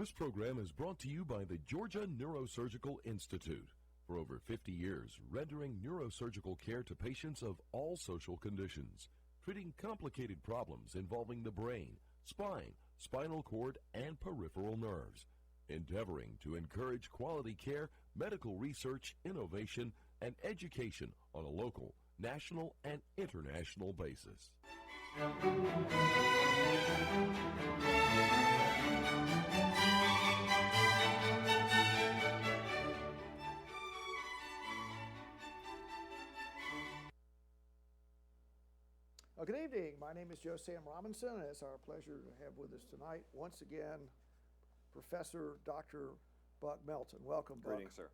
This program is brought to you by the Georgia Neurosurgical Institute. For over 50 years, rendering neurosurgical care to patients of all social conditions, treating complicated problems involving the brain, spine, spinal cord, and peripheral nerves, endeavoring to encourage quality care, medical research, innovation, and education on a local, national, and international basis. Good evening. My name is Joe Sam Robinson, and it's our pleasure to have with us tonight, once again, Professor Dr. Buck Melton. Welcome, Buck. Greetings, sir.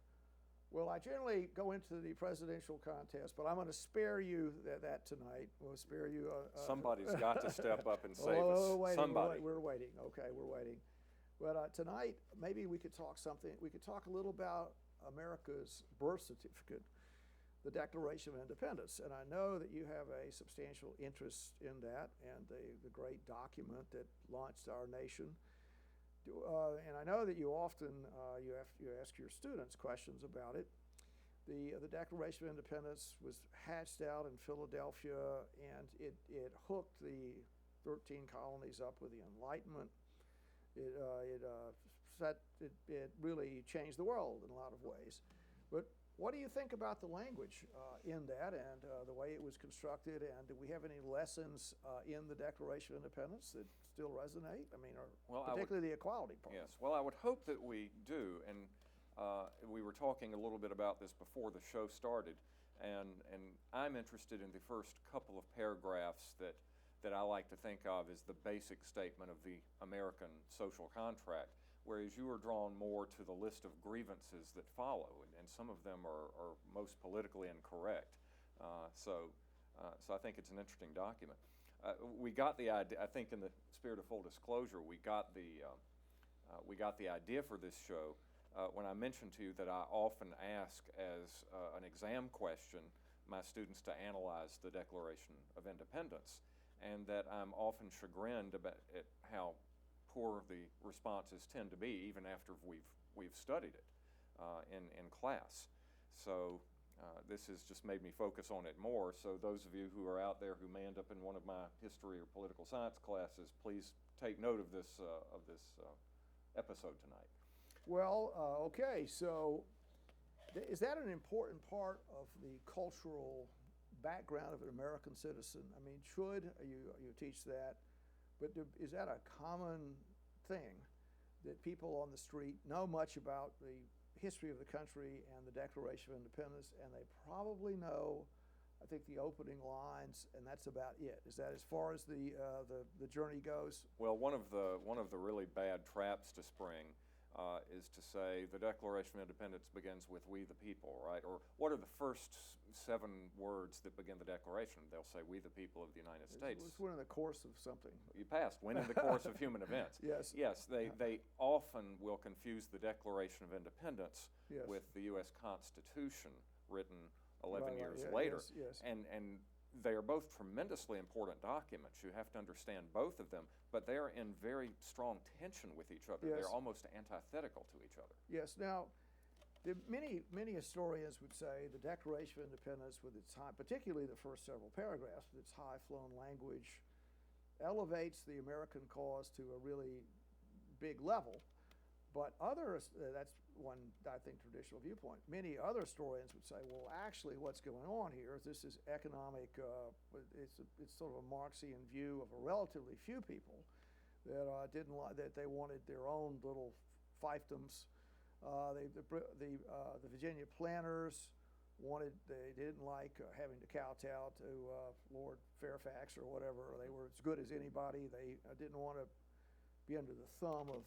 Well, I generally go into the presidential contest, but I'm going to spare you that tonight. We'll spare you. Somebody's got to step up and save us. us. Somebody. We're waiting. Okay, we're waiting. But tonight, maybe we could talk something. We could talk a little about America's birth certificate, the Declaration of Independence. And I know that you have a substantial interest in that and the great document that launched our nation. And I know that you often you ask your students questions about it. The Declaration of Independence was hatched out in Philadelphia, and it hooked the 13 colonies up with the Enlightenment. It really changed the world in a lot of ways. But what do you think about the language in that and the way it was constructed? And do we have any lessons in the Declaration of Independence that still resonate? I mean, particularly the equality part. Yes. Well, I would hope that we do. And we were talking a little bit about this before the show started. And I'm interested in the first couple of paragraphs that I like to think of as the basic statement of the American social contract, whereas you are drawn more to the list of grievances that follow, and some of them are most politically incorrect. So I think it's an interesting document. We got the idea, I think in the spirit of full disclosure, we got the idea for this show when I mentioned to you that I often ask as an exam question my students to analyze the Declaration of Independence, and that I'm often chagrined at how poor the responses tend to be, even after we've studied it in class. So this has just made me focus on it more. So those of you who are out there who may end up in one of my history or political science classes, please take note of this episode tonight. Well, okay. So is that an important part of the cultural background of an American citizen? I mean, should you teach that? But is that a common thing that people on the street know much about the history of the country and the Declaration of Independence, and they probably know, I think, the opening lines, and that's about it? Is that as far as the journey goes? Well, one of the really bad traps to spring is to say the Declaration of Independence begins with "we the people," right? Or what are the first 7 words that begin the Declaration? They'll say "we the people of the United States." It's one in the course of something. You passed. When in the course of human events. Yes. Yes. They often will confuse the Declaration of Independence with the U.S. Constitution, written 11 years later. Yes. And they are both tremendously important documents. You have to understand both of them, but they are in very strong tension with each other. Yes. They're almost antithetical to each other. Yes. Now, many historians would say the Declaration of Independence, with its high, particularly the first several paragraphs, with its high-flown language, elevates the American cause to a really big level. But others, that's one, I think, traditional viewpoint. Many other historians would say, well, actually, what's going on here is this is economic, it's sort of a Marxian view of a relatively few people that didn't like, that they wanted their own little fiefdoms. The Virginia planters they didn't like having to kowtow to Lord Fairfax or whatever. They were as good as anybody. They didn't want to be under the thumb of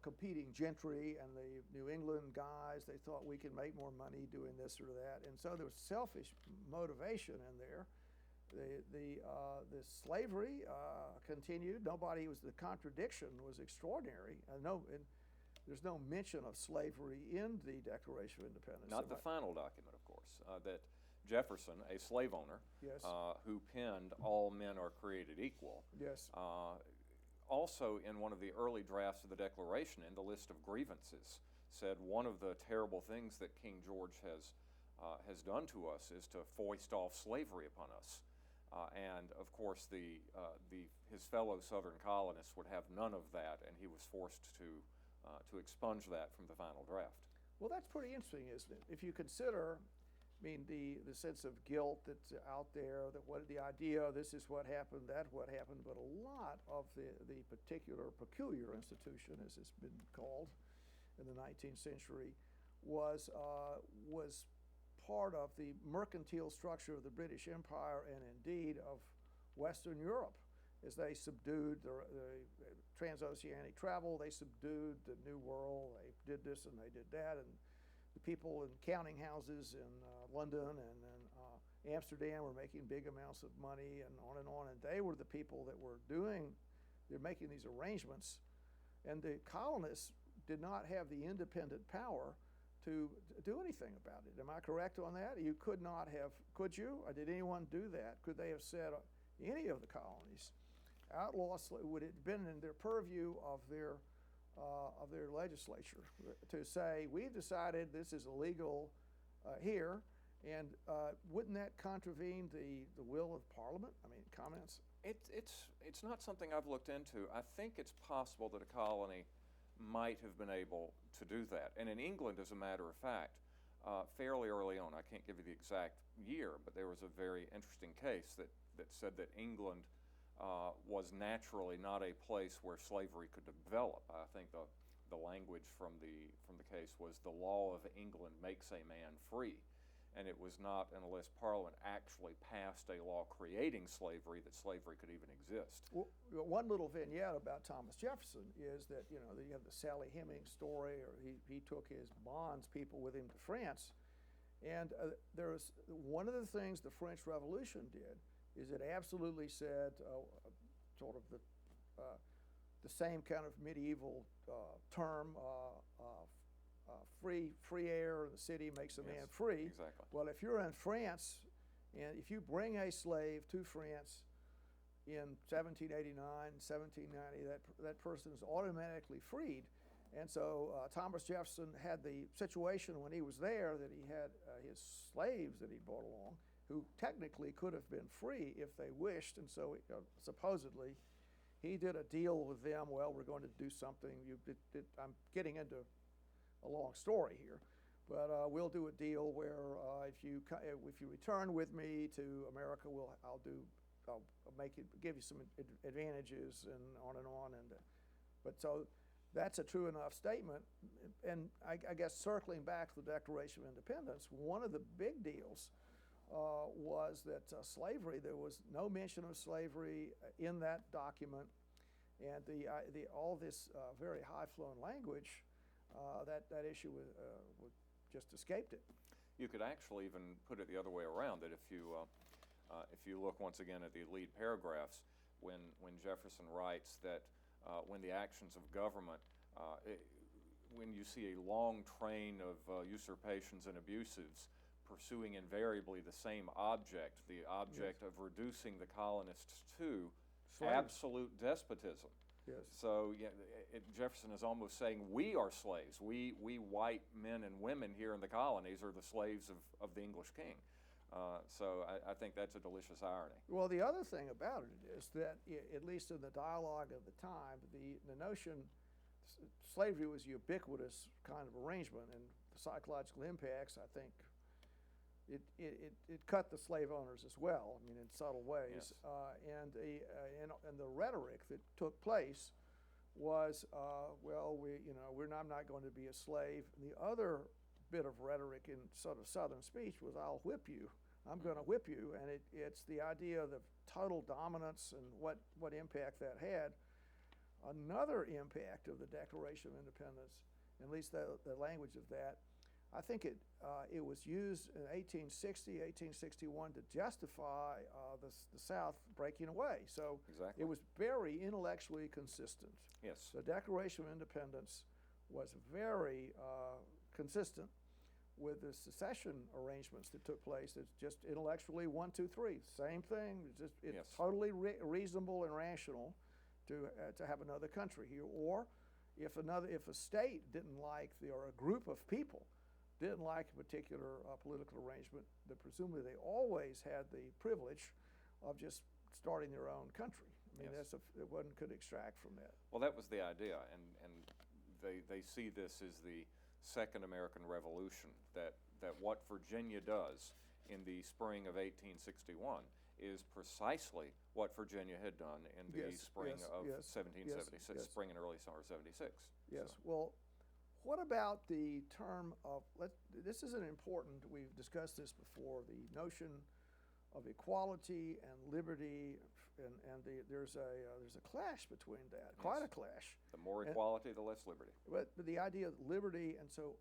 competing gentry and the New England guys. They thought we could make more money doing this or that, and so there was selfish motivation in there. The slavery continued. The contradiction was extraordinary. There's no mention of slavery in the Declaration of Independence. Not the final document, of course, that Jefferson, a slave owner, yes. Who penned "All men are created equal," yes. also in one of the early drafts of the Declaration, in the list of grievances, said one of the terrible things that King George has done to us is to foist off slavery upon us. And of course, his fellow Southern colonists would have none of that, and he was forced to expunge that from the final draft. Well, that's pretty interesting, isn't it? If you consider, I mean, the sense of guilt that's out there, that what the idea, this is what happened, that what happened, but a lot of the particular peculiar institution, as it's been called in the 19th century, was part of the mercantile structure of the British Empire and indeed of Western Europe. As they subdued the transoceanic travel, they subdued the New World, they did this and they did that, and the people in counting houses in London and Amsterdam were making big amounts of money and on, and they were the people that were they're making these arrangements, and the colonists did not have the independent power to do anything about it. Am I correct on that? You could not have, could you? Or did anyone do that? Could they have said, any of the colonies, outlaw slavery, would it have been in their purview of their legislature to say, we've decided this is illegal here, and wouldn't that contravene the will of Parliament? I mean, comments? It's not something I've looked into. I think it's possible that a colony might have been able to do that. And in England, as a matter of fact, fairly early on, I can't give you the exact year, but there was a very interesting case that said that England was naturally not a place where slavery could develop. I think the language from the case was, the law of England makes a man free. And it was not unless Parliament actually passed a law creating slavery that slavery could even exist. Well, one little vignette about Thomas Jefferson is that, you have the Sally Hemings story, or he took his bonds people with him to France. And there's one of the things the French Revolution did is it absolutely said sort of the same kind of medieval term, free air in the city makes a man free. Exactly. Well, if you're in France, and if you bring a slave to France in 1789, 1790, that person is automatically freed. And so Thomas Jefferson had the situation when he was there that he had his slaves that he brought along, who technically could have been free if they wished. And so supposedly he did a deal with them. Well, we're going to do something. I'm getting into a long story here, but we'll do a deal where if you return with me to America, I'll give you some advantages and on. But so that's a true enough statement. And I guess circling back to the Declaration of Independence, one of the big deals was that slavery, there was no mention of slavery in that document, and all this very high-flown language. That issue just escaped it. You could actually even put it the other way around, that if you look once again at the lead paragraphs, when Jefferson writes that when the actions of government, when you see a long train of usurpations and abuses pursuing invariably the same object, the object of reducing the colonists to absolute despotism. Yes. So Jefferson is almost saying we are slaves. We white men and women here in the colonies are the slaves of the English king. So I think that's a delicious irony. Well, the other thing about it is that, at least in the dialogue of the time, the notion slavery was a ubiquitous kind of arrangement, and the psychological impacts, I think, it cut the slave owners as well. I mean, in subtle ways. Yes. And the rhetoric that took place was, I'm not going to be a slave. And the other bit of rhetoric in sort of Southern speech was, I'll whip you. I'm going to whip you. And it's the idea of the total dominance and what impact that had. Another impact of the Declaration of Independence, at least the language of that, I think it was used in 1860, 1861 to justify the South breaking away. So exactly. It was very intellectually consistent. Yes. The Declaration of Independence was very consistent with the secession arrangements that took place. It's just intellectually 1, 2, 3, same thing. It's Yes. totally reasonable and rational to have another country here, or if a state didn't like or a group of people didn't like a particular political arrangement, that presumably they always had the privilege of just starting their own country. I mean, Yes. one could extract from that. Well, that was the idea, and they see this as the Second American Revolution, that what Virginia does in the spring of 1861 is precisely what Virginia had done in the Yes, spring yes, of yes, 1776, yes. spring and early summer of 76. Yes. So, Well, what about the term of, this is an important, we've discussed this before, the notion of equality and liberty, and there's a clash between that, quite a clash. the more equality, the less liberty. But the idea of liberty, and so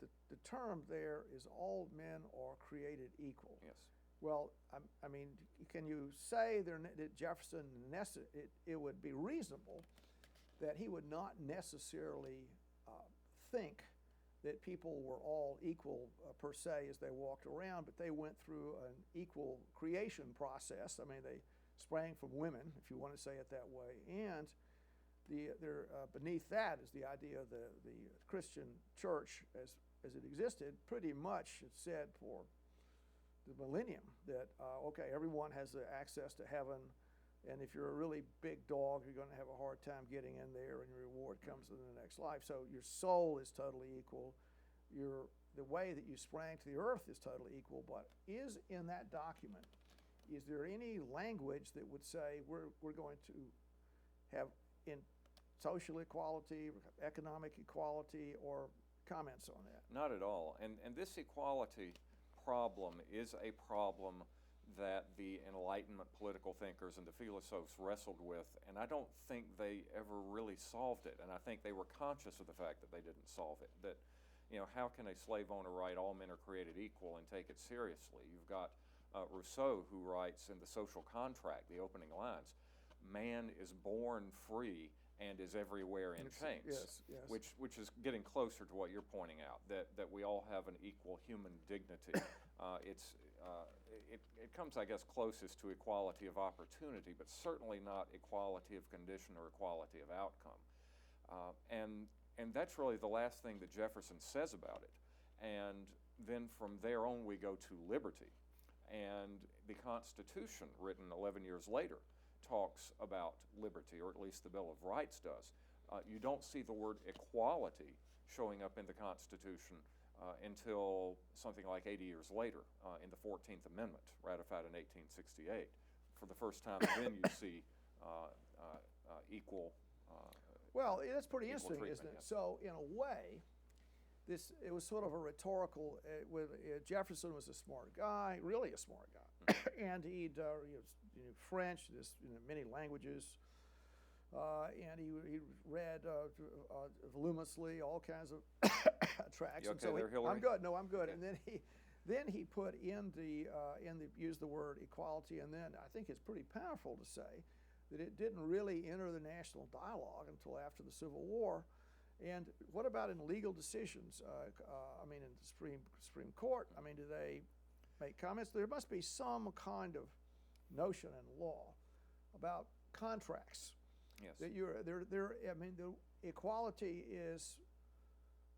the term there is all men are created equal. Yes. Well, I mean, can you say that Jefferson, it would be reasonable that he would not necessarily think that people were all equal per se as they walked around, but they went through an equal creation process. I mean, they sprang from women, if you want to say it that way, and beneath that is the idea of the Christian church as it existed. Pretty much it said for the millennium that okay, everyone has the access to heaven, and if you're a really big dog, you're going to have a hard time getting in there, and your reward comes in the next life. So your soul is totally equal. The way that you sprang to the earth is totally equal. But is in that document, is there any language that would say we're going to have in social equality, economic equality, or comments on that? Not at all. And this equality problem is a problem that the Enlightenment political thinkers and the philosophes wrestled with, and I don't think they ever really solved it. And I think they were conscious of the fact that they didn't solve it. That, how can a slave owner write all men are created equal and take it seriously? You've got Rousseau, who writes in The Social Contract, the opening lines, man is born free and is everywhere in chains. Yes, yes. Which is getting closer to what you're pointing out, that we all have an equal human dignity. It comes, I guess, closest to equality of opportunity, but certainly not equality of condition or equality of outcome. And that's really the last thing that Jefferson says about it. And then from there on we go to liberty. And the Constitution, written 11 years later, talks about liberty, or at least the Bill of Rights does. You don't see the word equality showing up in the Constitution until something like 80 years later in the 14th Amendment, ratified in 1868. For the first time then you see equal Well, that's pretty interesting, treatment, isn't it? yes. So, in a way, it was sort of a rhetorical. Jefferson was a smart guy, really a smart guy, and he knew French, many languages, and he read voluminously all kinds of tracts. You and okay so there, Hillary? I'm good. No, I'm good. Okay. And then he put used the word equality, and then I think it's pretty powerful to say that it didn't really enter the national dialogue until after the Civil War. And what about in legal decisions? I mean, in the Supreme Court, I mean, do they make comments? There must be some kind of notion in law about contracts. Yes. That I mean, the equality is,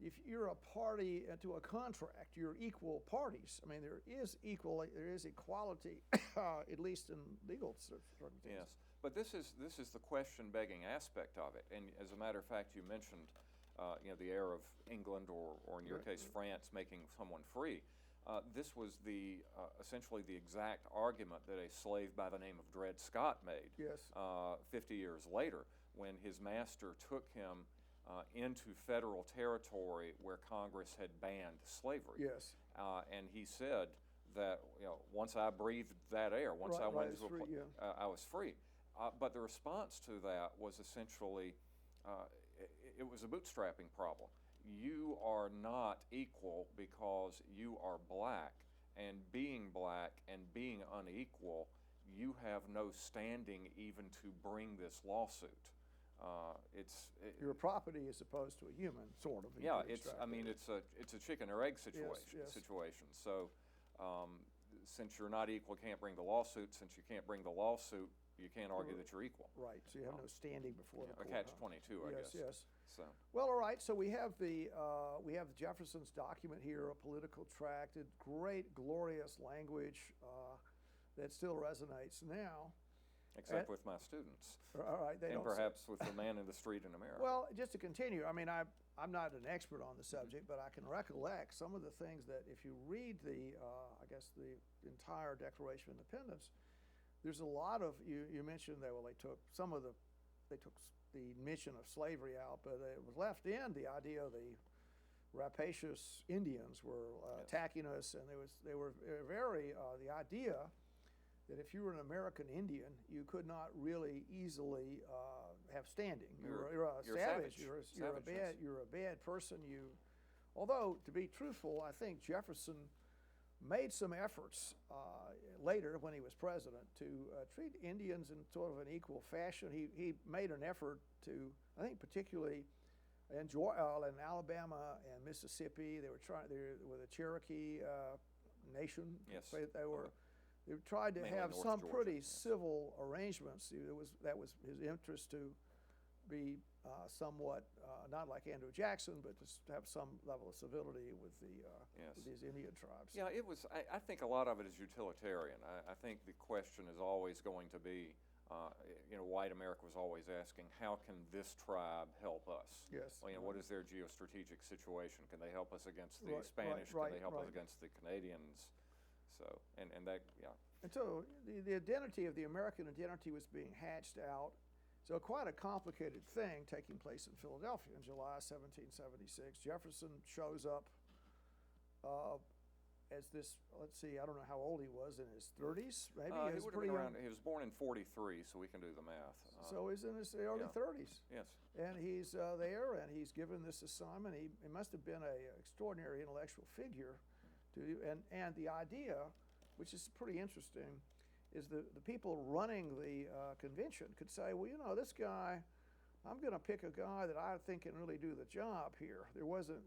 if you're a party to a contract, you're equal parties. I mean, there is equality, at least in legal circumstances. Yes, but this is the question-begging aspect of it. And as a matter of fact, you mentioned, the era of England, or in your case, France, making someone free. This was essentially the exact argument that a slave by the name of Dred Scott made. Yes. 50 years later, when his master took him into federal territory where Congress had banned slavery. Yes. And he said that once I breathed that air, once I went into I was free. But the response to that was essentially, it was a bootstrapping problem. You are not equal because you are black, and being black and being unequal, you have no standing even to bring this lawsuit. Your property as opposed to a human, sort of. Yeah, it's a chicken or egg situation. Yes. So, since you're not equal, can't bring the lawsuit. Since you can't bring the lawsuit, you can't argue that you're equal. Right. So you have no standing before the A court. catch-22, I guess. Yes. So. Well, all right. So we have Jefferson's document here, a political tract, great, glorious language that still resonates now. Except with my students. All right. They and don't perhaps with the man in the street in America. Well, just to continue, I mean, I'm not an expert on the subject, but I can recollect some of the things that if you read the entire Declaration of Independence, there's a lot of, you mentioned that, well, they took the mention of slavery out, but it was left in the idea of the rapacious Indians were attacking us, and they were very, the idea that if you were an American Indian, you could not really easily have standing. You're a savage. You're a bad person. Although, to be truthful, I think Jefferson made some efforts later when he was president to treat Indians in sort of an equal fashion. He made an effort to, I think, particularly in Alabama and Mississippi, they were the Cherokee nation. Yes. They tried to Mainly have North some Georgia, pretty yes. civil arrangements. That was his interest to be somewhat not like Andrew Jackson, but to have some level of civility with with these Indian tribes. Yeah, it was. I think a lot of it is utilitarian. I think the question is always going to be, white America was always asking, how can this tribe help us? Yes. Well, what is their geostrategic situation? Can they help us against the Right, Spanish? right, Can they help us right. against the Canadians? So, and that, yeah. And so the identity of the American identity was being hatched out. So quite a complicated thing taking place in Philadelphia in July 1776. Jefferson shows up as this, let's see, I don't know how old he was, in his 30s, maybe? He would have been around, he was born in 43, so we can do the math. So he's in his early 30s. Yes. And he's there, and he's given this assignment. He must have been an extraordinary intellectual figure. And the idea, which is pretty interesting, is the people running the convention could say, well, this guy, I'm going to pick a guy that I think can really do the job here. There wasn't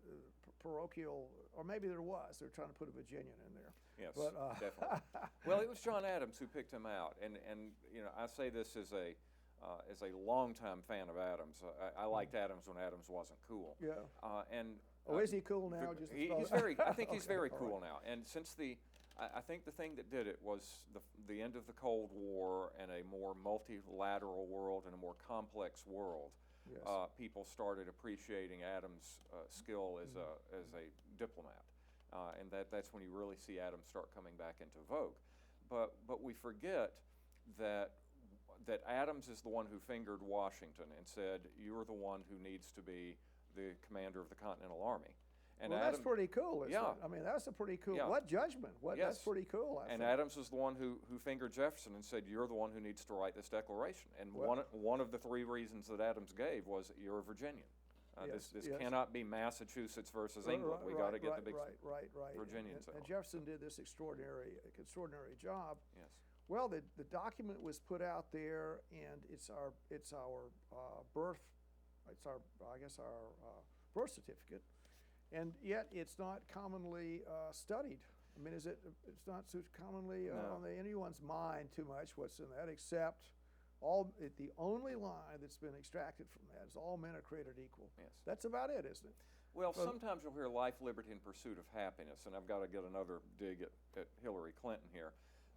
parochial, or maybe there was. They're trying to put a Virginian in there. Yes, But, definitely. Well, it was John Adams who picked him out, and I say this as a longtime fan of Adams. I liked Adams when Adams wasn't cool. Yeah. Is Is he cool now? He's very. I think he's very cool now. And since I think the thing that did it was the end of the Cold War and a more multilateral world and a more complex world. Yes. People started appreciating Adams' skill as a diplomat, and that's when you really see Adams start coming back into vogue. But we forget that Adams is the one who fingered Washington and said, "You're the one who needs to be the commander of the Continental Army." And well, that's pretty cool, isn't Yeah. it? I mean, that's a pretty cool, Yeah. what judgment? That's Yes. pretty cool, I And think. Adams was the one who fingered Jefferson and said, "You're the one who needs to write this declaration." And Well- one of the three reasons that Adams gave was, "You're a Virginian. Yes, This yes. cannot be Massachusetts versus England. We got to get the big right. Virginians And out." Jefferson did this extraordinary job. Yes. Well, the document was put out there, and it's our birth certificate, and yet it's not commonly studied. I mean, it's not so commonly No. on anyone's mind too much what's in that, except the only line that's been extracted from that is all men are created equal. Yes. That's about it, isn't it? Well, So- sometimes you'll hear life, liberty, and pursuit of happiness, and I've got to get another dig at Hillary Clinton here,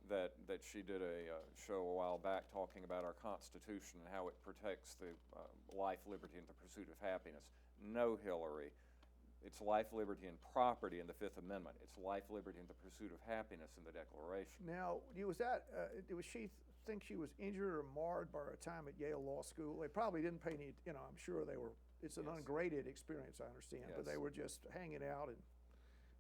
that she did a show a while back talking about our Constitution and how it protects the life, liberty, and the pursuit of happiness. No, Hillary, it's life, liberty, and property in the Fifth Amendment. It's life, liberty, and the pursuit of happiness in the Declaration. Now, was she think she was injured or marred by her time at Yale Law School? They probably didn't pay any, I'm sure they were, it's an Yes. ungraded experience, I understand, but Yes. they were just hanging out and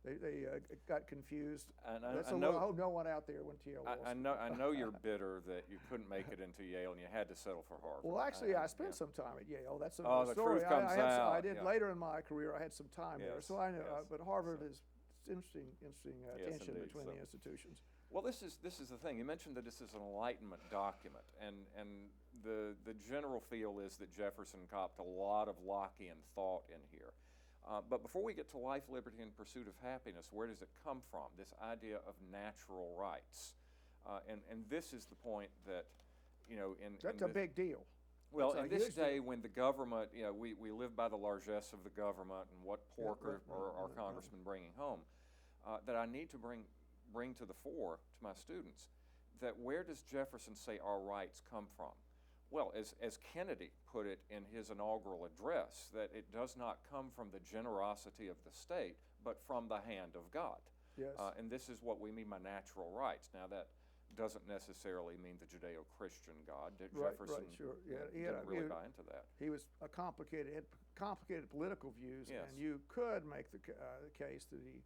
they got confused. And I hope no one out there went to Yale Law School. I know you're bitter that you couldn't make it into Yale and you had to settle for Harvard. Well, actually, I spent yeah. some time at Yale. That's Oh, another the story. truth comes I out, did yeah. later in my career. I had some time there, Yes, so I know. yes. But Harvard So- is interesting Yes, tension indeed, between so. the institutions. Well, this is the thing. You mentioned that this is an Enlightenment document, and the general feel is that Jefferson copped a lot of Lockean thought in here. But before we get to life, liberty, and pursuit of happiness, where does it come from? This idea of natural rights, and this is the point that That's a big deal. Well, That's in a this huge day deal. when the government, we live by the largesse of the government and what pork right, are our right. congressmen bringing home, that I need to bring to the fore to my students that where does Jefferson say our rights come from? Well, as Kennedy put it in his inaugural address, that it does not come from the generosity of the state, but from the hand of God. Yes. And this is what we mean by natural rights. Now, that doesn't necessarily mean the Judeo-Christian God. Jefferson sure. Yeah, didn't really buy into that. He was had complicated political views, Yes. and you could make the case that he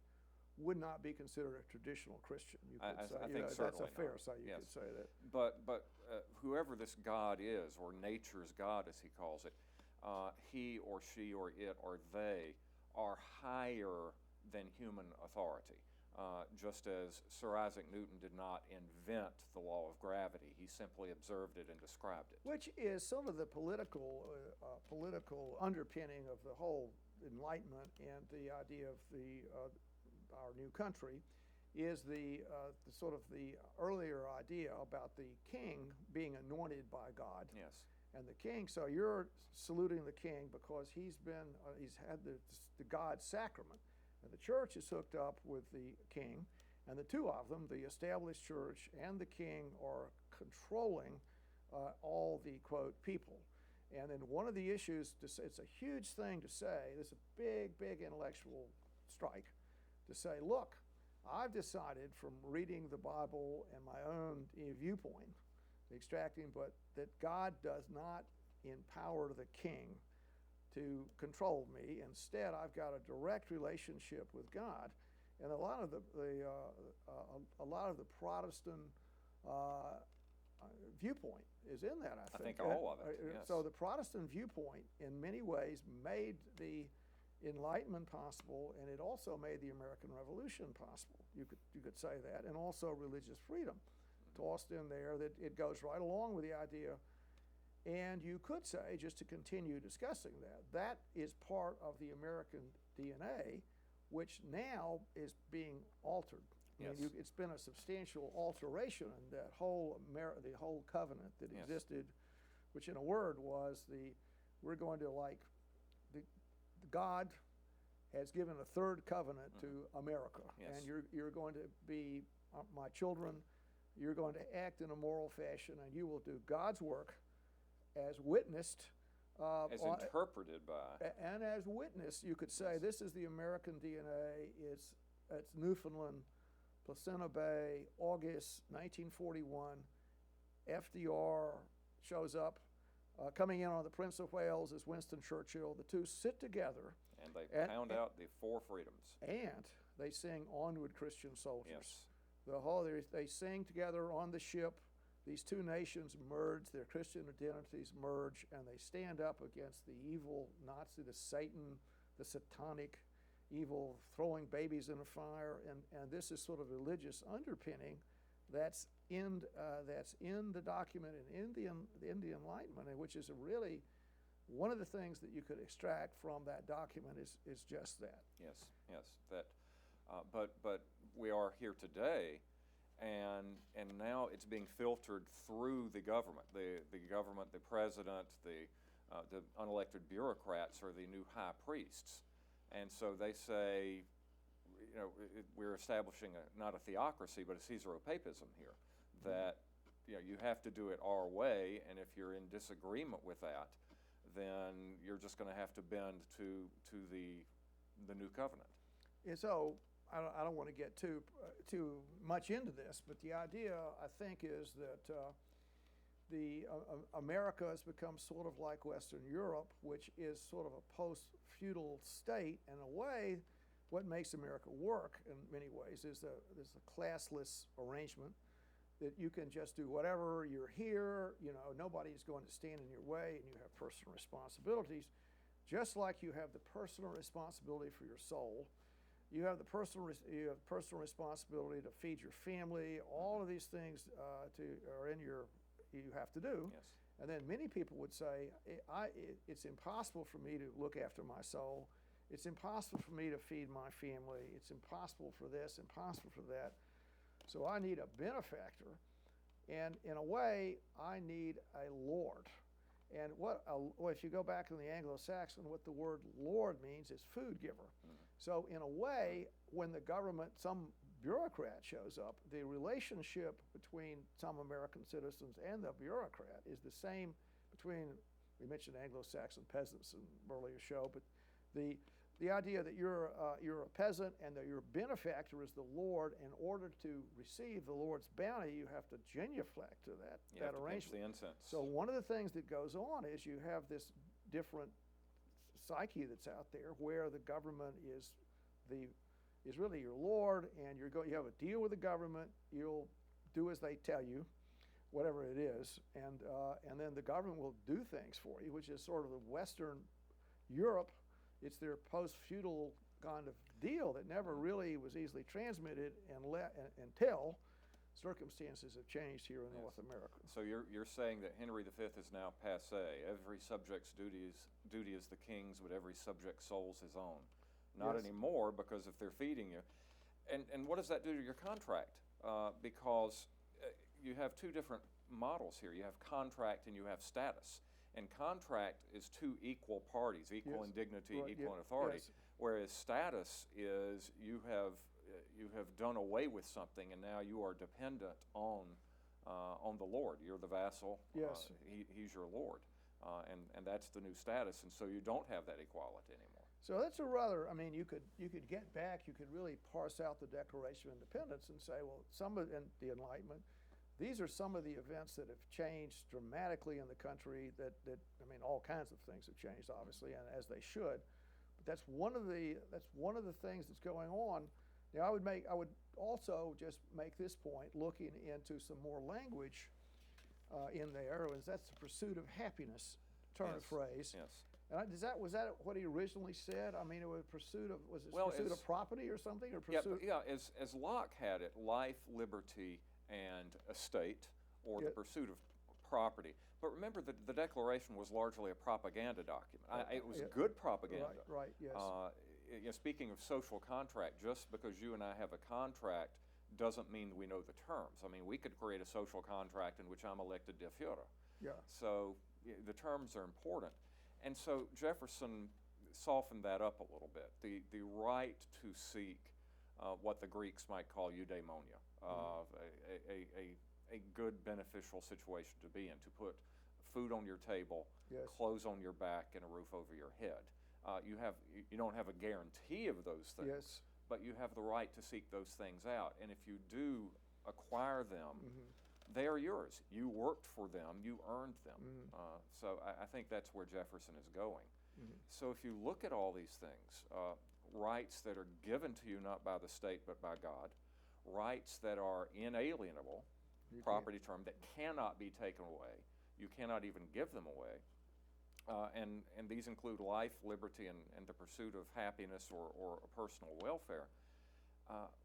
would not be considered a traditional Christian. You could say, I think that's certainly a fair not. say. You Yes. could say that. But whoever this God is, or nature's God as he calls it, he or she or it or they are higher than human authority. Just as Sir Isaac Newton did not invent the law of gravity, he simply observed it and described it. Which is sort of the political underpinning of the whole Enlightenment and the idea of our new country, is the sort of the earlier idea about the king being anointed by God. Yes. And the king, so you're saluting the king because he's had the God's sacrament. And the church is hooked up with the king, and the two of them, the established church and the king, are controlling all the, quote, people. And then one of the issues, it's a huge thing to say, this is a big, big intellectual strike, to say, look, I've decided from reading the Bible and my own viewpoint, but that God does not empower the king to control me. Instead, I've got a direct relationship with God, and a lot of the Protestant viewpoint is in that. I think all of it. Yes. So the Protestant viewpoint, in many ways, made the Enlightenment possible, and it also made the American Revolution possible. You could say that, and also religious freedom, tossed in there. That it goes right along with the idea. And you could say, just to continue discussing that is part of the American DNA, which now is being altered. Yes. I mean, it's been a substantial alteration in that the whole covenant that Yes. existed, which in a word was we're going to God has given a third covenant to America, Yes. and you're going to be my children. You're going to act in a moral fashion, and you will do God's work as witnessed. As interpreted by. And as witnessed, you could say, Yes. this is the American DNA. It's Newfoundland, Placenta Bay, August 1941. FDR shows up. Coming in on the Prince of Wales is Winston Churchill. The two sit together. And they pound out the four freedoms. And they sing Onward Christian Soldiers. Yes. They sing together on the ship. These two nations merge, their Christian identities merge, and they stand up against the evil Nazi, the Satan, the satanic evil, throwing babies in a fire. And this is sort of religious underpinning that's in the document and in the Enlightenment, which is really one of the things that you could extract from that document is just that. Yes. That, but we are here today, and now it's being filtered through the government. The government, the president, the unelected bureaucrats are the new high priests, and so they say, we're establishing not a theocracy but a Caesaropapism here. That you have to do it our way, and if you're in disagreement with that, then you're just going to have to bend to the new covenant. And so I don't want to get too much into this, but the idea, I think, is that America has become sort of like Western Europe, which is sort of a post-feudal state. In a way, what makes America work in many ways is a classless arrangement, that you can just do whatever. You're here, nobody's going to stand in your way, and you have personal responsibilities, just like you have the personal responsibility for your soul. You have personal responsibility to feed your family. All of these things you have to do. Yes. And then many people would say, it's impossible for me to look after my soul. It's impossible for me to feed my family. It's impossible for this, impossible for that. So I need a benefactor. And in a way, I need a lord. And if you go back in the Anglo-Saxon, what the word lord means is food giver. So in a way, when the government, some bureaucrat shows up, the relationship between some American citizens and the bureaucrat is the same between, we mentioned Anglo-Saxon peasants in an earlier show, but the idea that you're a peasant and that your benefactor is the lord. In order to receive the lord's bounty, you have to genuflect to that arrangement. The incense. So one of the things that goes on is you have this different psyche that's out there where the government is really your lord, and you have a deal with the government. You'll do as they tell you, whatever it is, and then the government will do things for you, which is sort of the Western Europe. It's their post-feudal kind of deal that never really was easily transmitted until circumstances have changed here in North America. So you're saying that Henry V is now passé. Every subject's duty is the king's, but every subject's soul's his own. Not anymore, because if they're feeding you. And what does that do to your contract? Because you have two different models here. You have contract and you have status. And contract is two equal parties, equal in dignity, equal in authority. Whereas status is you have done away with something, and now you are dependent on the Lord. You're the vassal. Yes. He's your Lord, and that's the new status. And so you don't have that equality anymore. So that's a rather, I mean, you could get back, you could really parse out the Declaration of Independence and say, well, and the Enlightenment, these are some of the events that have changed dramatically in the country that I mean, all kinds of things have changed, obviously, and as they should. But that's one of the things that's going on. Now, I would also just make this point, looking into some more language in there, that's the pursuit of happiness, turn of phrase. Yes. And was that what he originally said? I mean, it was pursuit of property or something, or pursuit? As Locke had it, life, liberty, and estate, or the pursuit of property. But remember that the Declaration was largely a propaganda document. It was good propaganda. Right, yes. Speaking of social contract, just because you and I have a contract doesn't mean we know the terms. I mean, we could create a social contract in which I'm elected de jure. Yeah. So the terms are important. And so Jefferson softened that up a little bit. The right to seek what the Greeks might call eudaimonia, a good beneficial situation to be in, to put food on your table, clothes on your back, and a roof over your head. You don't have a guarantee of those things, but you have the right to seek those things out. And if you do acquire them, they are yours. You worked for them. You earned them. So I think that's where Jefferson is going. So if you look at all these things, rights that are given to you not by the state but by God, rights that are inalienable, property term that cannot be taken away, you cannot even give them away, and these include life, liberty, and the pursuit of happiness or personal welfare.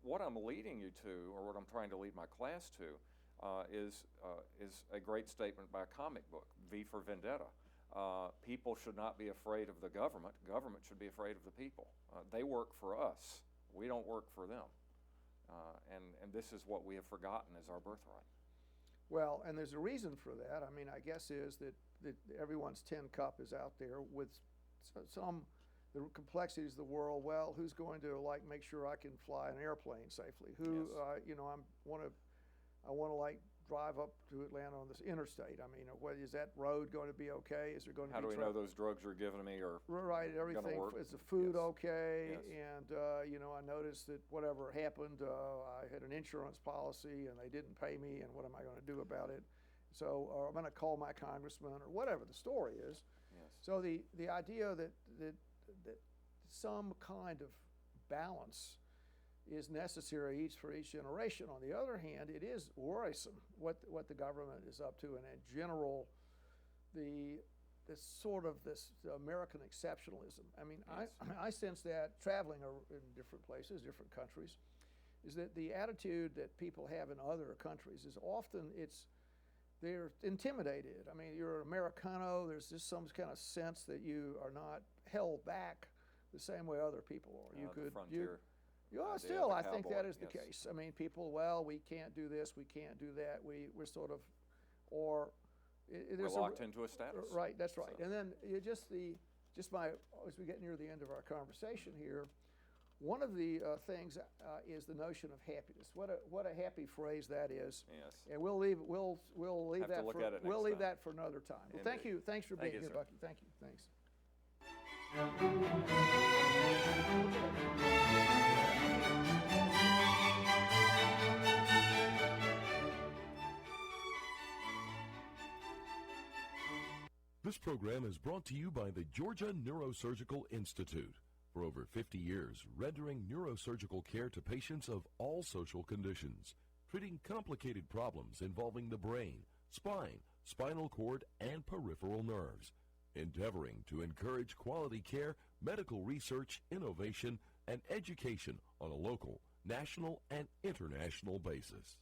What I'm leading you to, or what I'm trying to lead my class to, is a great statement by a comic book, V for Vendetta. People should not be afraid of the government. Government should be afraid of the people. They work for us. We don't work for them. And this is what we have forgotten as our birthright. Well, and there's a reason for that. I mean, I guess is that everyone's tin cup is out there with the complexities of the world. Well, who's going to make sure I can fly an airplane safely? Who, I want to drive up to Atlanta on this interstate. I mean, is that road going to be okay? Is there going to How be do we know those drugs you're giving me are everything? Work? Is the food okay? Yes. And I noticed that whatever happened, I had an insurance policy and they didn't pay me, and what am I going to do about it? So I'm going to call my congressman or whatever the story is. Yes. So the idea that some kind of balance is necessary for each generation. On the other hand, it is worrisome what the government is up to, and in general, this American exceptionalism. I mean, Yes. I sense that traveling in different places, different countries, is that the attitude that people have in other countries is often they're intimidated. I mean, you're an Americano. There's just some kind of sense that you are not held back the same way other people are. The frontier Yeah, idea still, of I the think that cowboy. is the Yes. case. I mean, people, well, we can't do this, we can't do that. We're sort of, or We're there's locked into a status. right. That's right. So- And then as we get near the end of our conversation here, one of the things is the notion of happiness. What a happy phrase that is. Yes. And we'll leave Have to that look for at it we'll next leave time. that for another time. Well, thank Indeed. you. Thanks for Thank being you, here, sir. Bucky. Thank you. Thanks. This program is brought to you by the Georgia Neurosurgical Institute. For over 50 years, rendering neurosurgical care to patients of all social conditions, treating complicated problems involving the brain, spine, spinal cord, and peripheral nerves, endeavoring to encourage quality care, medical research, innovation, and education on a local, national, and international basis.